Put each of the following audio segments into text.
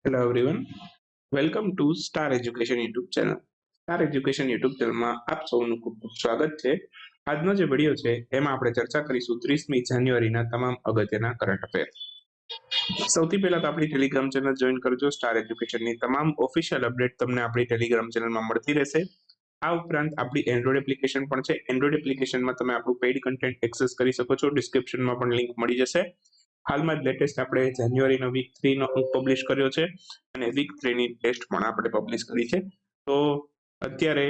Hello everyone, welcome to star education YouTube channel. Star education YouTube ચેનલમાં આપ સૌનું ખૂબ ખૂબ સ્વાગત છે. આજનો જે વિડીયો છે એમાં આપણે ચર્ચા કરીશું 30મી જાન્યુઆરીના તમામ અગત્યના કરંટ અફેર. સૌથી પહેલા તો આપણી ટેલિગ્રામ ચેનલ જોઈન કરજો. સ્ટાર એજ્યુકેશનની તમામ ઓફિશિયલ અપડેટ તમને આપણી ટેલિગ્રામ ચેનલમાં મળતી રહેશે. આ ઉપરાંત આપણી એન્ડ્રોઇડ એપ્લિકેશન પણ છે. એન્ડ્રોઇડ એપ્લિકેશનમાં તમે આપણું પેઇડ કન્ટેન્ટ એક્સેસ કરી શકો છો. ડિસ્ક્રિપ્શનમાં પણ લિંક મળી જશે. હાલમાં જ લેટેસ્ટ આપણે જાન્યુઆરીનો વીક 3 નો અંક પબ્લિશ કર્યો છે અને વીક 3 ની ટેસ્ટ પણ આપણે પબ્લિશ કરી છે. તો અત્યારે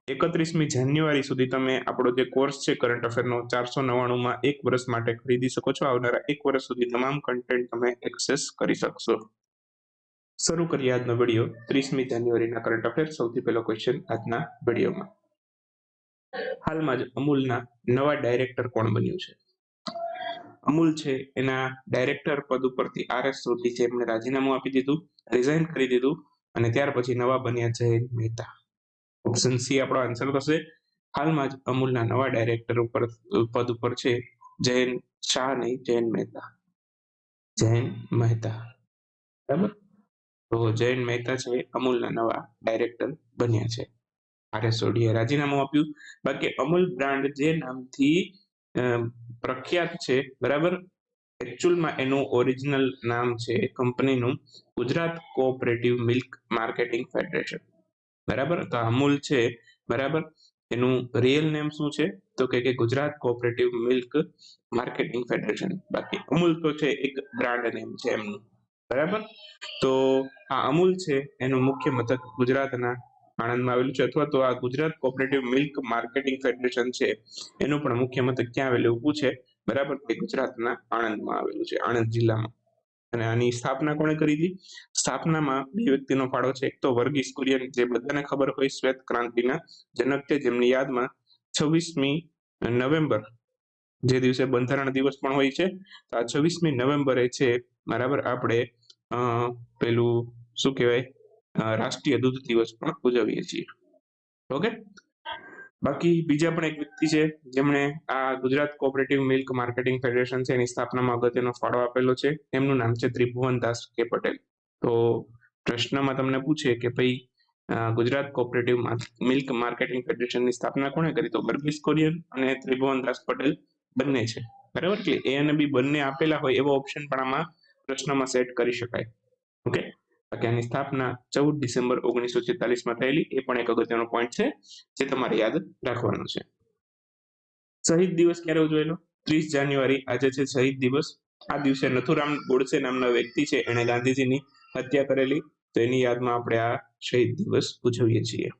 31મી જાન્યુઆરી સુધી તમે આપણો જે કોર્સ છે કરંટ અફેરનો 499 માં એક વર્ષ માટે ખરીદી શકો છો. આવનારા એક વર્ષ સુધી તમામ કન્ટેન્ટ તમે એક્સેસ કરી શકશો. શરૂ કરીએ આજનો વિડીયો 30મી જાન્યુઆરીના કરંટ અફેર. સૌથી પહેલો ક્વેશ્ચન આજના વિડીયોમાં, હાલમાં જ અમૂલના નવા ડાયરેક્ટર કોણ બન્યું છે? અમૂલ છે એના ડાયરેક્ટર પદ ઉપરથી RS સોઢી છે એમણે રાજીનામું આપી દીધું, રિઝાઇન કરી દીધું અને ત્યાર પછી નવા બન્યા જયંત મહેતા. ઓપ્શન સી આપણો આન્સર થશે. હાલમાં જ અમૂલના નવા ડાયરેક્ટર પદ ઉપર છે જયંત શાહ નહીં, જયંત મહેતા. જયંત મહેતા, બરાબર. તો જયંત મહેતા છે અમૂલના નવા ડાયરેક્ટર બન્યા છે. RS સોઢીએ રાજીનામું આપ્યું. બાકી અમૂલ બ્રાન્ડ જે નામથી પ્રખ્યાત છે, બરાબર, એકચ્યુઅલમાં એનું ઓરિજિનલ નામ છે કંપનીનું Gujarat cooperative milk marketing federation, બરાબર. તો અમૂલ છે, બરાબર, એનું રિયલ નેમ શું છે તો કે Gujarat cooperative milk marketing federation. બાકી અમૂલ તો છે એક બ્રાન્ડ નેમ છે એમનું, બરાબર. તો આ અમૂલ છે એનું મુખ્ય મથક ગુજરાતના આણંદમાં આવેલું છે, અથવા તો આ Gujarat cooperative milk marketing federation છે એનું પણ મુખ્ય મથક ક્યાં આવેલું છે, બરાબર, તે ગુજરાતના આણંદમાં આવેલું છે, આણંદ જિલ્લામાં. અને આની સ્થાપના કોણે કરી હતી? સ્થાપનામાં બે વ્યક્તિનો ફાળો છે. એક તો વર્ગીસ કુરિયન, જે બધાને ખબર હોય શ્વેત ક્રાંતિના જનક છે, જેમની યાદમાં 26મી નવેમ્બર જે દિવસે બંધારણ દિવસ પણ હોય છે, તો આ 26મી નવેમ્બરે છે, બરાબર, આપણે પેલું શું કહેવાય, રાષ્ટ્રીય દૂધ દિવસ પણ ઉજવીએ છીએ. ઓકે. બાકી બીજા પણ એક વ્યક્તિ છે જેમણે આ Gujarat cooperative milk marketing federation છે એની સ્થાપનામાં અગત્યનો ફાળો આપેલો છે. એમનું નામ છે ત્રિભુવનદાસ કે પટેલ. તો પ્રશ્નમાં તમને પૂછે કે ભાઈ ગુજરાત કોઓપરેટિવ મિલ્ક માર્કેટિંગ ફેડરેશનની સ્થાપના કોણે કરી? તો વર્ગીસ કુરિયન અને ત્રિભુવનદાસ પટેલ બંને છે, બરાબર. કે એ અને બી બંને આપેલા હોય એવો ઓપ્શન પણ આમાં પ્રશ્નમાં સેટ કરી શકાય. ઓકે. બાકી આની સ્થાપના 14 ડિસેમ્બર 1946માં થયેલી, એ પણ એક અગત્યનો પોઈન્ટ છે જે તમારે યાદ રાખવાનો છે. શહીદ દિવસ ક્યારે ઉજવાયેલો? 30 જાન્યુઆરી આજે છે શહીદ દિવસ. આ દિવસે નથુરામ ગોડસે નામના વ્યક્તિ છે એણે ગાંધીજીની હત્યા કરેલી, તો એની યાદમાં આપણે આ શહીદ દિવસ ઉજવીએ છીએ.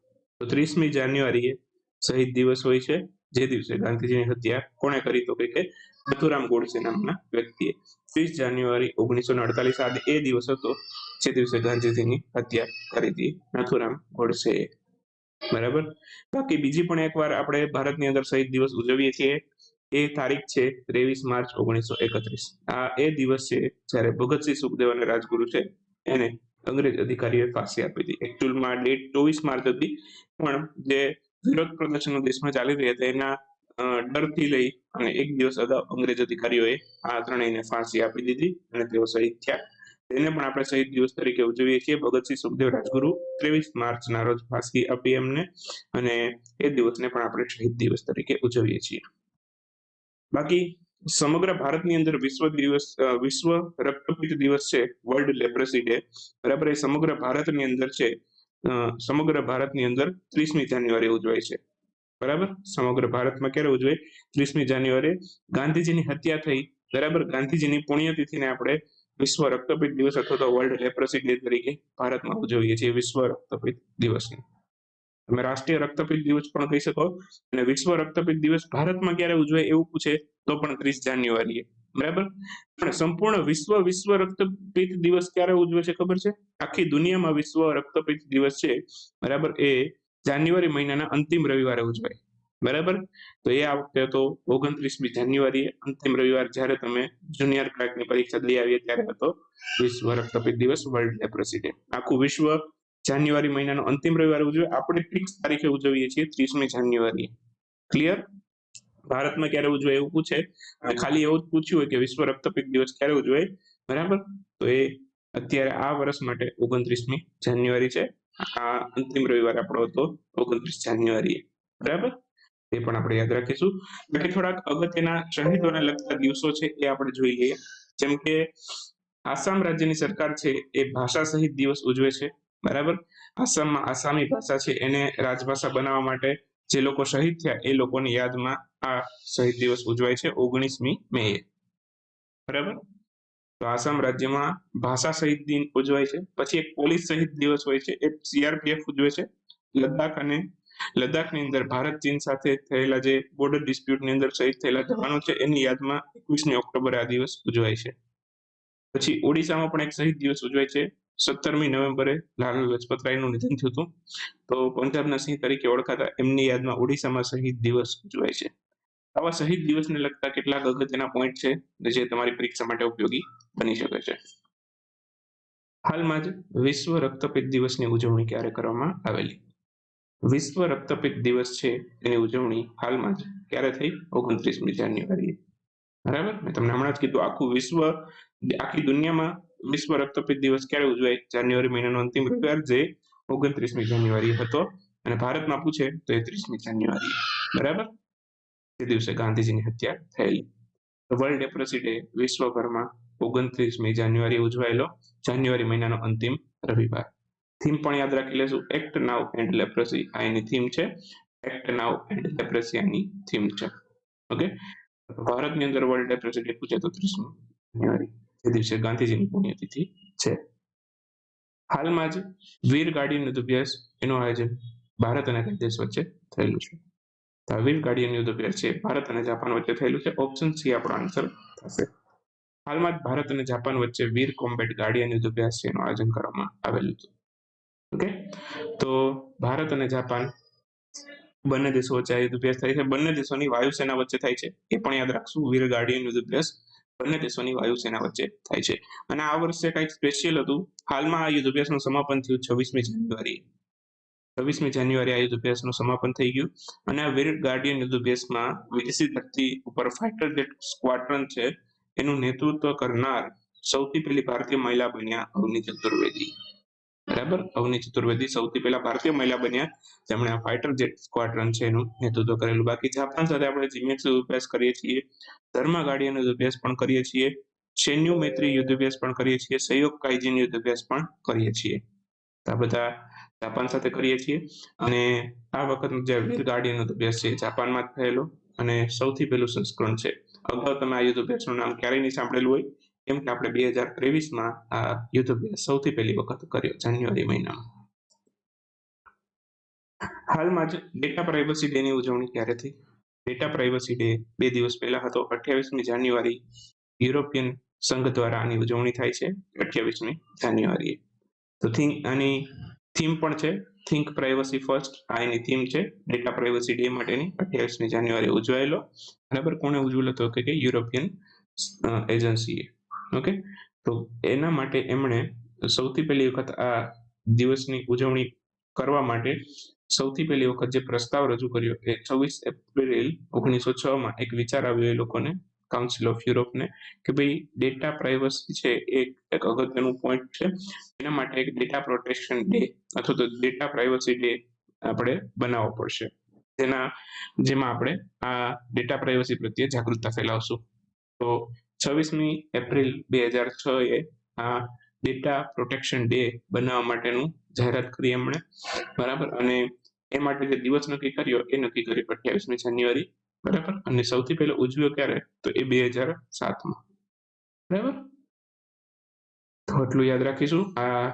તો 30મી જાન્યુઆરીએ શહીદ દિવસ હોય છે, જે દિવસે ગાંધીજીની હત્યા કોણે કરી? તો કે નથુરામ ગોડસે નામના વ્યક્તિએ. 30 જાન્યુઆરી 1948 એ દિવસ હતો જે દિવસે ગાંધીજીની હત્યા કરી હતી નથુરામ ગોડસેએ, બરાબર. બાકી બીજી પણ એકવાર આપણે ભારતની અંદર શહીદ દિવસ ઉજવીએ છીએ. એ તારીખ છે 23 માર્ચ 1931. આ એ દિવસ છે જ્યારે ભગતસિંહ સુખદેવ અને રાજગુરુ છે એને અંગ્રેજ અધિકારીઓએ ફાંસી આપી હતી. એકચ્યુઅલમાં ડેટ 24 માર્ચ હતી, પણ જે વિરોધ પ્રદર્શનો દેશમાં ચાલી રહ્યા હતા એના ડરથી લઈ અને એક દિવસ અગાઉ અંગ્રેજ અધિકારીઓએ આ ત્રણેયને ફાંસી આપી દીધી અને તેઓ શહીદ થયા. તેને પણ આપણે શહીદ દિવસ તરીકે ઉજવીએ છીએ. ભગતસિંહ સુખદેવ રાજગુરુ 23 માર્ચના રોજ ફાંસી આપી એમને, અને એ દિવસને પણ આપણે શહીદ દિવસ તરીકે ઉજવીએ છીએ. બાકી સમગ્ર ભારતની અંદર વિશ્વ રક્તપિત્ત દિવસ છે, વર્લ્ડ લેપ્રસી ડે, બરાબર. એ સમગ્ર ભારતની અંદર છે, સમગ્ર ભારતની અંદર 30મી જાન્યુઆરી ઉજવાય છે, બરાબર. સમગ્ર ભારતમાં ક્યારે ઉજવાય? 30મી જાન્યુઆરી. ગાંધીજીની હત્યા થઈ, બરાબર, ગાંધીજીની પુણ્યતિથિને આપણે વિશ્વ રક્તપિત્ત દિવસ અથવા તો વર્લ્ડ લેપ્રસી ડે તરીકે ભારતમાં ઉજવીએ છીએ. વિશ્વ રક્તપિત્ત દિવસને તમે રાષ્ટ્રીય રક્તપિત્ત દિવસ પણ કહી શકો. અને વિશ્વ રક્તપિત્ત દિવસ ભારતમાં ક્યારે ઉજવાય એવું પૂછે તો પણ 30 જાન્યુઆરીએ, બરાબર. પણ સંપૂર્ણ વિશ્વ રક્તપિત્ત દિવસ ક્યારે ઉજવે છે ખબર છે? આખી દુનિયામાં વિશ્વ રક્તપિત્ત દિવસ છે, બરાબર, એ જાન્યુઆરી મહિનાના અંતિમ રવિવારે ઉજવાય, બરાબર. તો એ આ વખતે તો 29મી જાન્યુઆરીએ, અંતિમ રવિવાર, જ્યારે તમે જુનિયર ક્લાર્કની પરીક્ષા દઈ આવીએ ત્યારે હતો વિશ્વ રક્તપિત્ત દિવસ, વર્લ્ડ લેપ્રસી ડે. આખું વિશ્વ જાન્યુઆરી મહિનાનો અંતિમ રવિવારે ઉજવે. આપણે ફિક્સ તારીખે ઉજવીએ છીએ 30મી જાન્યુઆરી. ક્લિયર? ભારતમાં ક્યારે ઉજવાય એવું પૂછે, અને ખાલી એવું જ પૂછ્યું હોય કે વિશ્વ રક્તપિત્ત દિવસ ક્યારે ઉજવાય, બરાબર, તો એ અત્યારે આ વર્ષ માટે 29મી જાન્યુઆરી છે. આ અંતિમ રવિવાર આપણો હતો 29 જાન્યુઆરી, બરાબર? તે પણ આપણે યાદ રાખીશું. બાકી થોડાક અગત્યના શહીદોને લગતા દિવસો છે એ આપણે જોઈ લઈએ. જેમ કે આસામ રાજ્યની સરકાર છે એ ભાષા શહીદ દિવસ ઉજવે છે, બરાબર? આસામમાં આસામી ભાષા છે એને રાજભાષા બનાવવા માટે જે લોકો શહીદ થયા એ લોકોની યાદમાં આ શહીદ દિવસ ઉજવાય છે 19મી મે, બરાબર? તો આસામ રાજ્યમાં ભાષા શહીદ દિન ઉજવાય છે. પછી એક પોલીસ શહીદ દિવસ હોય છે, એ સીઆરપીએફ ઉજવે છે. લદ્દાખની અંદર ભારત ચીન સાથે થયેલા જે બોર્ડર ડિસ્પ્યુટની અંદર શહીદ થયેલા જવાનો છે એની યાદમાં 21મી ઓક્ટોબરે આ દિવસ ઉજવાય છે. પછી ઓડિશામાં પણ એક શહીદ દિવસ ઉજવાય છે. 17મી નવેમ્બરે લાલા લજપતરાયનું નિધન થયું હતું, તો પંજાબના સિંહ તરીકે ઓળખાતા એમની યાદમાં ઓડિશામાં શહીદ દિવસ ઉજવાય છે. આવા શહીદ દિવસને લગતા કેટલાક અગત્યના પોઈન્ટ છે જે તમારી પરીક્ષા માટે ઉપયોગી બની શકે છે. હાલમાં જ વિશ્વ રક્તપિત્ત દિવસની ઉજવણી ક્યારે કરવામાં આવેલી? વિશ્વ રક્તપિત્ત દિવસ છે એની ઉજવણી હાલમાં જ ક્યારે થઈ? 29મી જાન્યુઆરીએ, બરાબર? મેં તમને હમણાં જ કીધું આખી દુનિયામાં વિશ્વ રક્તપિત્ત દિવસ ક્યારે ઉજવાય? જાન્યુઆરી મહિનાનો અંતિમ રવિવાર જે 29મી જાન્યુઆરી હતો, અને ભારતમાં પૂછે તો એ 30મી જાન્યુઆરી, બરાબર? તે દિવસે ગાંધીજીની હત્યા થયેલી. વર્લ્ડ લેપ્રસી ડે વિશ્વભરમાં 29મી જાન્યુઆરી ઉજવાયેલો જાન્યુઆરી મહિનાનો અંતિમ રવિવાર. થીમ પણ યાદ રાખી લેશું, એક્ટ નાઉ એન્ડ લેપ્રસી આ એની થીમ છે. એક્ટ નાઉ એન્ડ લેપ્રસી આની થીમ છે. ઓકે, ભારતની અંદર વર્લ્ડ લેપ્રસી ડે પૂછે તો 30મી જાન્યુઆરી, તે દિવસે ગાંધીજીની પુણ્યતિથિ છે. હાલમાં જ વીર ગાર્ડિયન યુદ્ધ અભ્યાસ એનું આયોજન ભારત અને કઈ દેશ વચ્ચે થયેલું છે? વીર ગાર્ડિયન યુદ્ધ અભ્યાસ છે ભારત અને જાપાન વચ્ચે થયેલું છે. ઓપ્શન સી આપણો આન્સર થશે. હાલમાં જ ભારત અને જાપાન વચ્ચે વીર કોમ્બેટ ગાર્ડિયન યુદ્ધ અભ્યાસ છે એનું આયોજન કરવામાં આવેલું હતું. ઓકે, તો ભારત અને જાપાન બંને દેશો વચ્ચે આ યુદ્ધ અભ્યાસ થાય છે. બંને દેશોની વાયુસેના વચ્ચે થાય છે, એ પણ યાદ રાખશું. વીર ગાર્ડિયન યુદ્ધ અભ્યાસ બંને દેશોની વાયુસેના વચ્ચે થાય છે. અને આ વર્ષે કંઈક સ્પેશિયલ હતું. હાલમાં આ યુદ્ધ અભ્યાસનું સમાપન થયું 26મી જાન્યુઆરી. 26મી જાન્યુઆરી આ યુદ્ધ અભ્યાસનું સમાપન થઈ ગયું. અને આ વીર ગાર્ડિયન યુદ્ધ અભ્યાસમાં વિદેશી ધરતી ઉપર ફાઇટર જેટ સ્ક્વોડ્રન છે એનું નેતૃત્વ કરનાર સૌથી પહેલી ભારતીય મહિલા બન્યા અવનિ ચતુર્વેદી, બરાબર? અવનિ ચતુર્વેદી સૌથી પહેલા ભારતીય મહિલા બન્યા જેમણે આ ફાઇટર જેટ સ્ક્વોડ્રન છે એનું નેતૃત્વ કરેલું. બાકી જાપાન સાથે આપણે જીમેક્સ યુદ્ધ અભ્યાસ કરીએ છીએ, ધર્મ ગાર્ડિયન યુદ્ધ અભ્યાસ પણ કરીએ છીએ, શેન્યુ મૈત્રી યુદ્ધ અભ્યાસ પણ કરીએ છીએ, સહયોગ કાઇજિન યુદ્ધ અભ્યાસ પણ કરીએ છીએ. આ બધા જાપાન સાથે કરીએ છીએ. અને આ વખતનો જે વીર ગાર્ડિયન યુદ્ધ અભ્યાસ છે જાપાનમાં જ થયેલો અને સૌથી પહેલું સંસ્કરણ છે. અગાઉ તમે આ યુદ્ધ અભ્યાસનું નામ ક્યારેય નહીં સાંભળેલું હોય, કેમ કે આપણે 2023માં આ યુદ્ધ અભ્યાસ સૌથી પહેલી વખત કર્યો જાન્યુઆરી મહિનામાં. હાલમાં જ ડેટા પ્રાઇવસી ડે ની ઉજવણી ક્યારે થઈ? ડેટા પ્રાઇવસી ડે 2 દિવસ પહેલા હતો, 28મી જાન્યુઆરી. યુરોપિયન સંઘ દ્વારા આની ઉજવણી થાય છે 28મી જાન્યુઆરીએ. તો આની થીમ પણ છે થિંક પ્રાઇવસી ફર્સ્ટ, આ એની થીમ છે ડેટા પ્રાઇવસી ડે માટેની. 28મી જાન્યુઆરી ઉજવાયેલો, બરાબર? કોણે ઉજવેલો તો કે યુરોપિયન એજન્સીએ. ઓકે, તો એના માટે એમણે સૌથી પહેલી વખત આ દિવસની ઉજવણી કરવા માટે સૌથી પહેલી વખત જે પ્રસ્તાવ રજૂ કર્યો એ 26 એપ્રિલ 1906માં એક વિચાર આવ્યો એ લોકોને, કાઉન્સિલ ઓફ યુરોપને, કે ભાઈ ડેટા પ્રાઇવસી છે એ એક અગત્યનું પોઈન્ટ છે, એના માટે એક ડેટા પ્રોટેક્શન ડે અથવા તો ડેટા પ્રાઇવસી ડે આપણે બનાવવો પડશે, જેમાં આપણે આ ડેટા પ્રાઇવસી પ્રત્યે જાગૃતતા ફેલાવશું. તો 26મી એપ્રિલ 2006 આ ડેટા પ્રોટેક્શન ડે બનાવવા માટેનું જાહેરાત કરી એમણે, બરાબર? અને એ માટે જે દિવસ નક્કી કર્યો એ નક્કી કર્યો 28મી જાન્યુઆરી, બરાબર? અને સૌથી પહેલો ઉજવ્યો ક્યારે તો એ 2007માં, બરાબર? તો એટલું યાદ રાખીશું. આ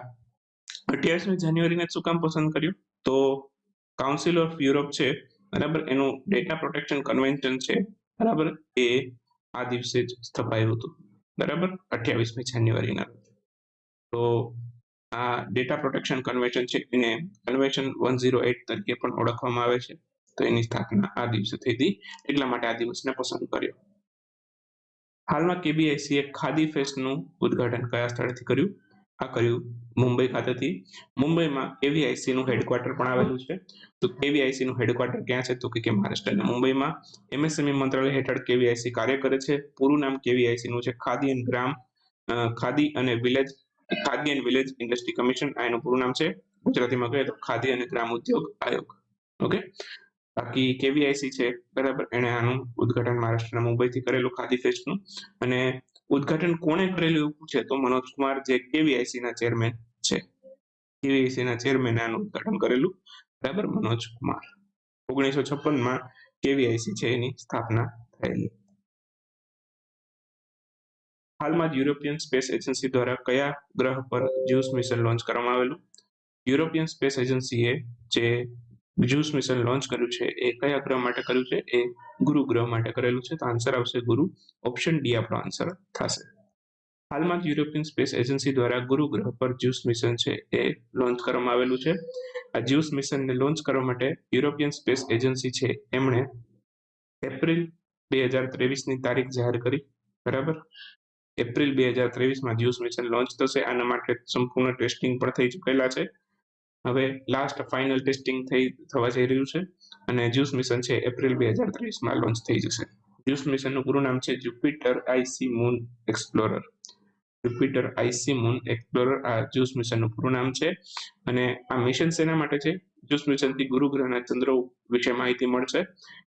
28મી જાન્યુઆરીને શું કામ પસંદ કર્યું? તો કાઉન્સિલ ઓફ યુરોપ છે, બરાબર, એનું ડેટા પ્રોટેક્શન કન્વેન્શન છે, બરાબર, એ આ દિવસે જ સ્થપાયું હતું, બરાબર, 28મી જાન્યુઆરીના. તો આ ડેટા પ્રોટેક્શન કન્વેન્શન છે એને કન્વેન્શન 108 તરીકે પણ ઓળખવામાં આવે છે. તો એની સ્થાપના આ દિવસે થઈ હતી, એટલા માટે આ દિવસને પસંદ કર્યો. હાલમાં કેબીઆઈસી ખાદી ફેસ્ટનું ઉદ્ઘાટન કયા સ્થળેથી કર્યું? આ કર્યું મુંબઈ ખાતેથી. મુંબઈમાં કેવીઆઈસી નું હેડક્વાર્ટર પણ આવેલું છે. તો કેવીઆઈસી નું હેડક્વાર્ટર ક્યાં છે તો કે મહારાષ્ટ્રના મુંબઈમાં. એમએસએમઈ મંત્રાલય હેઠળ કેવીઆઈસી કાર્ય કરે છે. પૂરું નામ કેવીઆઈસી નું છે ખાદી અને village khadi and village industry commission, આ એનું પૂરું નામ છે. ગુજરાતીમાં કહીએ તો ખાદી અને ગ્રામ ઉદ્યોગ આયોગ. ઓકે, બાકી કેવીઆઈસી છે, બરાબર, એને આનું ઉદ્ઘાટન મહારાષ્ટ્રના મુંબઈથી કરેલું ખાદી ફેસ્ટનું. અને ઉદ્ઘાટન કોણે કરેલું એવું પૂછે તો મનોજ કુમાર, જે કેવીઆઈસી ના ચેરમેન છે. કેવીઆઈસી ના ચેરમેન આનું ઉદ્ઘાટન કરેલું, બરાબર, મનોજ કુમાર. 1956 કેવીઆઈસી છે એની સ્થાપના થયેલી. હાલમાં જ યુરોપિયન સ્પેસ એજન્સી દ્વારા કયા ગ્રહ પર જ્યુસ મિશન લોન્ચ કરવામાં આવેલું? યુરોપિયન સ્પેસ એજન્સીએ જે જ્યુસ મિશન લોન્ચ કર્યું છે એ કયા ગ્રહ માટે કર્યું છે? એ ગુરુ ગ્રહ માટે કરેલું છે. તો આન્સર આવશે ગુરુ. ઓપ્શન ડી આપણો આન્સર થશે. હાલમાં જ યુરોપિયન સ્પેસ એજન્સી દ્વારા ગુરુ ગ્રહ પર જ્યુસ મિશન છે એ લોન્ચ કરવામાં આવેલું છે. આ જ્યુસ મિશનને લોન્ચ કરવા માટે યુરોપિયન સ્પેસ એજન્સી છે એમણે એપ્રિલ 2023ની તારીખ જાહેર કરી, બરાબર. એપ્રિલ 2023માં જ્યુસ મિશન લોન્ચ થશે. આના માટે સંપૂર્ણ ટેસ્ટિંગ પણ થઈ ચૂકેલા છે. હવે લાસ્ટ ફાઇનલ ટેસ્ટિંગ થવા જઈ રહ્યું છે અને જ્યુસ મિશન છે એપ્રિલ 2023માં લોન્ચ થઈ જશે. જ્યુસ મિશનનું પૂરું નામ છે Jupiter IC moon explorer. Jupiter IC moon explorer આ જ્યુસ મિશનનું પૂરું નામ છે. અને આ મિશન શેના માટે છે? જ્યુસ મિશનથી ગુરુ ગ્રહના ચંદ્રો વિશે માહિતી મળશે.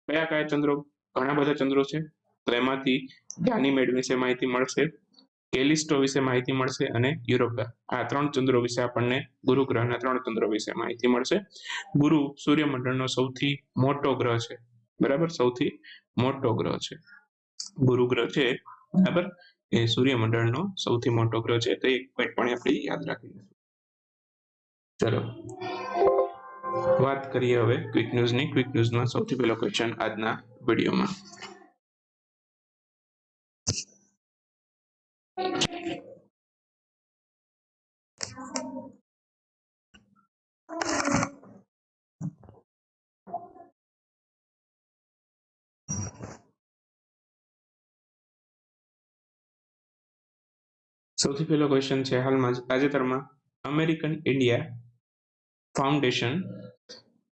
કયા કયા ચંદ્રો? ઘણા બધા ચંદ્રો છે. તો એમાંથી ગાનીમેડ વિશે માહિતી મળશે, કેલિસ્ટો વિશે માહિતી મળશે અને યુરોપા. આ 3 ચંદ્રો વિશે આપણને ગુરુ ગ્રહના 3 ચંદ્રો વિશે માહિતી મળશે. ગુરુ સૂર્યમંડળનો સૌથી મોટો ગ્રહ છે, બરાબર, સૌથી મોટો ગ્રહ છે ગુરુ ગ્રહ છે, બરાબર. એ સૂર્યમંડળનો સૌથી મોટો ગ્રહ છે. તો એક પોઈન્ટ પણ આપણે યાદ રાખી દઈશું. ચલો વાત કરીએ હવે ક્વિક ન્યૂઝની. ક્વિક ન્યૂઝમાં સૌથી પહેલો ક્વેશ્ચન આજના વિડીયોમાં. સૌથી પહેલો ક્વેશ્ચન છે, હાલમાં જ તાજેતરમાં અમેરિકન ઇન્ડિયા ફાઉન્ડેશન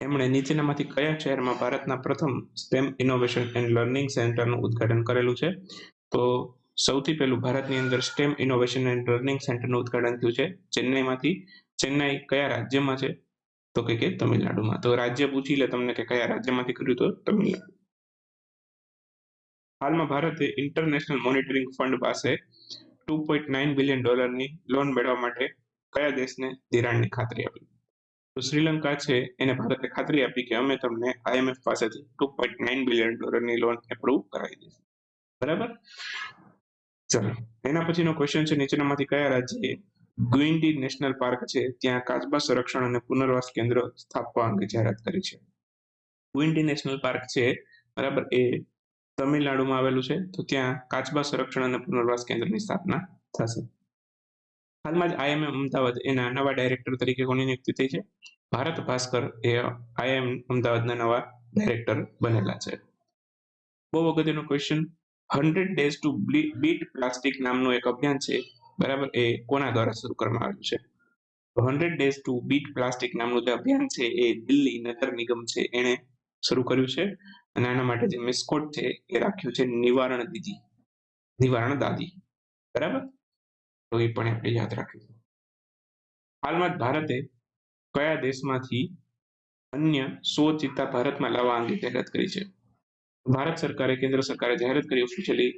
એમણે નીચેનામાંથી કયા શહેરમાં ભારતના પ્રથમ સ્ટેમ ઇનોવેશન એન્ડ લર્નિંગ સેન્ટરનું ઉદ્ઘાટન કરેલું છે? તો સૌથી પહેલું ભારતની અંદર સ્ટેમ ઇનોવેશન એન્ડ લર્નિંગ સેન્ટરનું ઉદ્ઘાટન થયું છે ચેન્નઈમાંથી. ચેન્નઈ કયા રાજ્યમાં છે? તો કે તમિલનાડુમાં. તો રાજ્ય પૂછી લે તમને કે કયા રાજ્યમાંથી કર્યું, તો તમિલનાડુ. હાલમાં ભારતે ઇન્ટરનેશનલ મોનિટરિંગ ફંડ પાસે $2.9 બિલિયન લોન મેળવવા માટે કયા દેશને ધિરાણની ખાતરી આપી? તો શ્રીલંકા છે એને ભારતે ખાતરી આપી કે અમે તમને આઈએમએફ પાસેથી $2.9 બિલિયન લોન એપ્રુવ કરાવી દઈશું, બરાબર. ચલો એના પછીનો ક્વેશ્ચન છે, નીચેનામાંથી કયા રાજ્યએ ગુઇન્ડી નેશનલ પાર્ક છે ત્યાં કાચબા સંરક્ષણ અને પુનર્વાસ કેન્દ્ર સ્થાપવા અંગે જાહેરાત કરી છે? ગુઇન્ડી નેશનલ પાર્ક છે, બરાબર, એ તમિલનાડુમાં આવેલું છે. તો ત્યાં કાચબા સંરક્ષણ અને પુનર્વાસ કેન્દ્રની સ્થાપના થશે. હાલમાં જ આઈએમએમ અમદાવાદ એના નવા ડાયરેક્ટર તરીકે કોની નિયુક્તિ થઈ છે? ભારત ભાસ્કર એ આઈએમ અમદાવાદના નવા ડાયરેક્ટર બનેલા છે. બહુ અગત્યનો question, 100 days to beat plastic નામનું એક અભિયાન છે, બરાબર, એ કોના દ્વારા શરૂ કરવામાં આવ્યું છે? તો 100 days to beat પ્લાસ્ટિક નામનું જે અભિયાન છે એ દિલ્હી નગર નિગમ છે એને શરૂ કર્યું છે. અને આના માટે જે મેસ્કોટ છે એ રાખ્યું છે નિવારણ દાદી, બરાબર. તો એ પણ આપણે યાદ રાખીશું. હાલમાં જ ભારતે કયા દેશમાંથી અન્ય 100 ચિત્તા ભારતમાં લાવવા અંગે જાહેરાત કરી છે? ભારત સરકારે, કેન્દ્ર સરકારે જાહેરાત કરી ઓફિશિયલી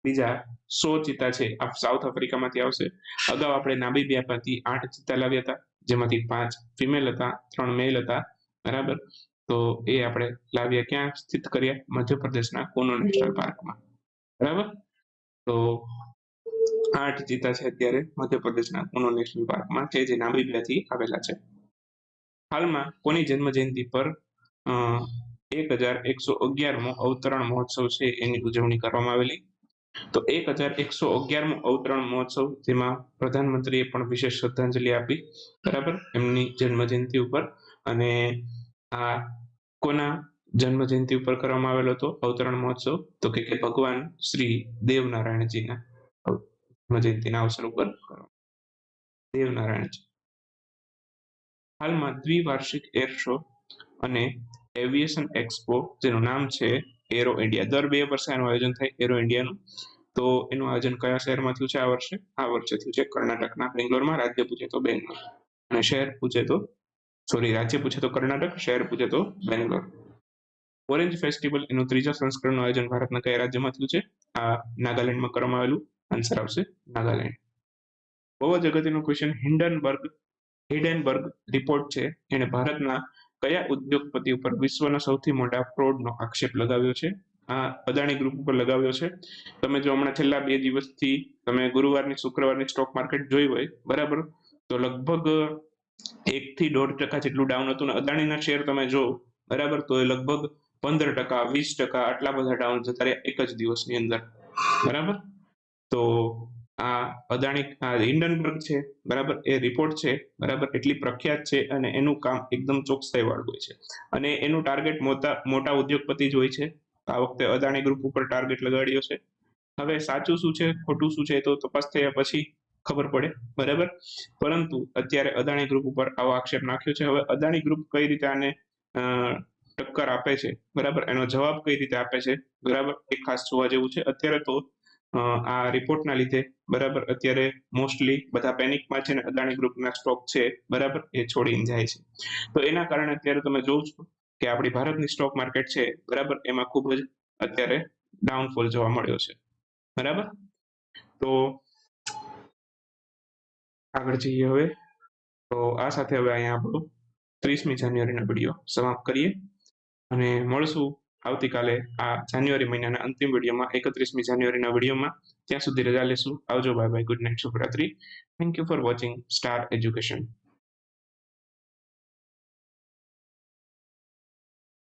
બીજા 100 ચિત્તા છે આ સાઉથ આફ્રિકામાંથી આવશે. અગાઉ આપણે નામીબિયામાંથી 8 ચિત્તા લાવ્યા હતા, જેમાંથી 5 ફિમેલ હતા, 3 મેલ હતા, બરાબર. તો એ આપણે લાવ્યા ક્યાં સ્થિત કર્યા? મધ્યપ્રદેશના કુનો નેશનલ પાર્કમાં, બરાબર. તો 8 ચિત્તા છે અત્યારે મધ્યપ્રદેશના કુનો નેશનલ પાર્કમાં છે, જે નામીબિયાથી આવેલા છે. હાલમાં કોની જન્મ જયંતિ પર 1111મો અવતરણ મહોત્સવ છે એની ઉજવણી કરવામાં આવેલી? તો 1111મો અવતરણ મહોત્સવ, જેમાં પ્રધાનમંત્રીએ પણ વિશેષ શ્રદ્ધાંજલિ આપી, બરાબર, એમની જન્મ જયંતિ ઉપર. અને આ કોના જન્મ જયંતિ ઉપર કરવામાં આવેલો હતો અવતરણ મહોત્સવ? તો કે ભગવાન શ્રી દેવનારાયણજીના જન્મ જયંતિના અવસર ઉપર દેવનારાયણજી. હાલમાં દ્વિવાર્ષિક એર શો અને એવિએશન એક્સપો, જેનું નામ છે એરો ઇન્ડિયા. દર 2 વર્ષે આનું આયોજન થાય એરો ઇન્ડિયાનું. તો એનું આયોજન કયા શહેરમાં થયું છે આ વર્ષે? આ વર્ષે થયું છે કર્ણાટકના બેંગ્લોરમાં. રાજ્ય પૂછે તો બેંગ્લોર અને શહેર પૂછે તો રાજ્ય પૂછે તો કર્ણાટક, શહેર પૂછે તો બેંગ્લોર. ઓરેન્જ ફેસ્ટિવલ એનું ત્રીજા સંસ્કરણનું આયોજન ભારતના કયા રાજ્યમાં થયું છે? આ નાગાલેન્ડમાં કરવામાં આવેલું. આન્સર આવશે નાગાલેન્ડ. બહુ જ અગત્યનો ક્વેશ્ચન, હિડનબર્ગ રિપોર્ટ છે એને ભારતના કયા ઉદ્યોગપતિ ઉપર વિશ્વના સૌથી મોટા ફ્રોડનો આક્ષેપ લગાવ્યો છે? આ અદાણી ગ્રુપ ઉપર લગાવ્યો છે. તમે જો હમણાં છેલ્લા 2 દિવસથી તમે ગુરુવારની શુક્રવારની સ્ટોક માર્કેટ જોઈ હોય, બરાબર, તો લગભગ 1-1.5% જેટલું ડાઉન હતું ને અદાણીના શેર તમે જો, બરાબર, તો એ લગભગ 15%, 20% આટલા બધા ડાઉન જતા રહ્યા એક જ દિવસની અંદર, બરાબર. તો આ અદાણી હિન્ડનબર્ગ છે, બરાબર, એ રિપોર્ટ છે, બરાબર, એટલી પ્રખ્યાત છે અને એનું કામ એકદમ ચોકસાઈ વાળું હોય છે અને એનું ટાર્ગેટ મોટા ઉદ્યોગપતિ જ હોય છે. આ વખતે અદાણી ગ્રુપ ઉપર ટાર્ગેટ લગાડ્યો છે. હવે સાચું શું છે ખોટું શું છે તો તપાસ થયા પછી ખબર પડે, બરાબર. પરંતુ અત્યારે અદાણી ગ્રુપ ઉપર આવો આક્ષેપ નાખ્યો છે. હવે અદાણી ગ્રુપ કઈ રીતે આને ટક્કર આપે છે, બરાબર, એનો જવાબ કઈ રીતે આપે છે, બરાબર, એ ખાસ જોવા જેવું છે. અત્યારે તો આ રિપોર્ટના લીધે, બરાબર, અત્યારે મોસ્ટલી બધા પેનિકમાં છે ને અદાણી ગ્રુપના સ્ટોક છે, બરાબર, એ છોડીને જાય છે. તો એના કારણે અત્યારે તમે જોવ છો કે આપણી ભારતની સ્ટોક માર્કેટ છે, બરાબર, એમાં ખૂબ જ અત્યારે ડાઉનફોલ જોવા મળ્યો છે, બરાબર. તો આગળ જઈએ હવે. તો આ સાથે હવે અહીંયા આપણો 30મી જાન્યુઆરીનો વિડીયો સમાપ્ત કરીએ અને મળશું આવતીકાલે આ જાન્યુઆરી મહિનાના અંતિમ વિડીયોમાં, 31મી જાન્યુઆરીના વિડીયોમાં. ત્યાં સુધી રજા લેશું. આવજો, બાય બાય, ગુડ નાઇટ, શુભરાત્રી. Thank you for watching Star education.